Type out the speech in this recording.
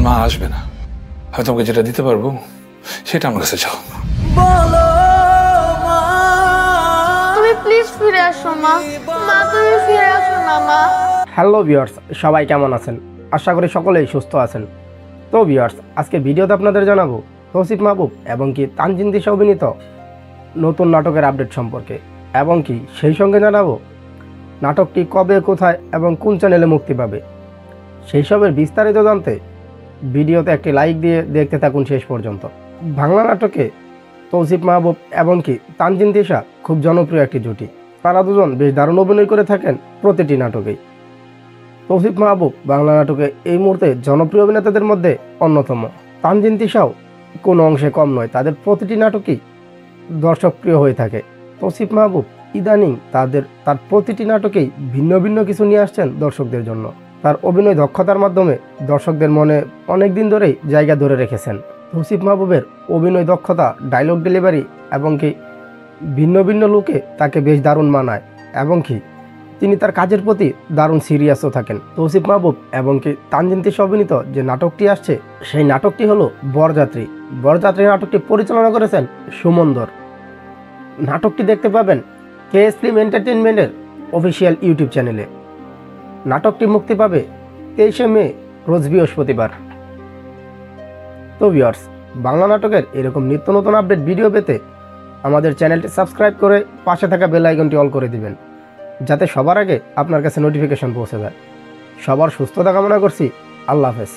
মা আসবে না, আমি তোমাকে যেটা দিতে পারবো সেটা আমার কাছে চাও। তুমি প্লিজ ফিরে আসো মা। মা তুমি ফিরে আসো না মা। হ্যালো ভিউয়ার্স, সবাই কেমন আছেন? আশা করি সকলেই সুস্থ আছেন। তো ভিউয়ার্স, আজকে ভিডিওতে আপনাদের জানাবো তৌসিফ মাহবুব এবং কি তানজিন তিশা অভিনীত নতুন নাটকের আপডেট সম্পর্কে, এবং কি সেই সঙ্গে জানাবো নাটকটি কবে, কোথায় এবং কোন চ্যানেলে মুক্তি পাবে। সেই সবের বিস্তারিত জানতে ভিডিওতে একটি লাইক দিয়ে দেখতে থাকুন শেষ পর্যন্ত। বাংলা নাটকে তৌসিফ মাহবুব এবং কি তানজিন তিশা খুব জনপ্রিয় একটি জুটি। তারা দুজন বেশ দারুণ অভিনয় করে থাকেন প্রতিটি নাটকেই। তৌসিফ মাহবুব বাংলা নাটকে এই মুহূর্তে জনপ্রিয় অভিনেতাদের মধ্যে অন্যতম। তানজিন তিশাও কোনো অংশে কম নয়, তাদের প্রতিটি নাটকই দর্শকপ্রিয় হয়ে থাকে। তৌসিফ মাহবুব ইদানিং তার প্রতিটি নাটকেই ভিন্ন ভিন্ন কিছু নিয়ে আসছেন দর্শকদের জন্য। তার অভিনয় দক্ষতার মাধ্যমে দর্শকদের মনে অনেক দিন ধরেই জায়গা ধরে রেখেছেন। তৌসিফ মাহবুবের অভিনয় দক্ষতা, ডায়লগ ডেলিভারি এবং কি ভিন্ন ভিন্ন লুকে তাকে বেশ দারুণ মানায়, এবং কি তিনি তার কাজের প্রতি দারুণ সিরিয়াসও থাকেন। তৌসিফ মাহবুব এবং কি তানজিন তিশা অভিনীত যে নাটকটি আসছে সেই নাটকটি হলো বরযাত্রী। বরযাত্রী নাটকটি পরিচালনা করেছেন সুমন্দর। নাটকটি দেখতে পাবেন কেএস ফিল্ম এন্টারটেইনমেন্টের অফিসিয়াল ইউটিউব চ্যানেলে। নাটকটি মুক্তি পাবে 23শে মে রোজ বৃহস্পতিবার। তো ভিউয়ার্স, বাংলা নাটকের এরকম নিত্য নতুন আপডেট ভিডিও পেতে আমাদের চ্যানেলটি সাবস্ক্রাইব করে পাশে থাকা বেল আইকনটি অল করে দিবেন, যাতে সবার আগে আপনার কাছে নোটিফিকেশন পৌঁছে যায়। সবার সুস্থতা কামনা করছি। আল্লাহ হাফেজ।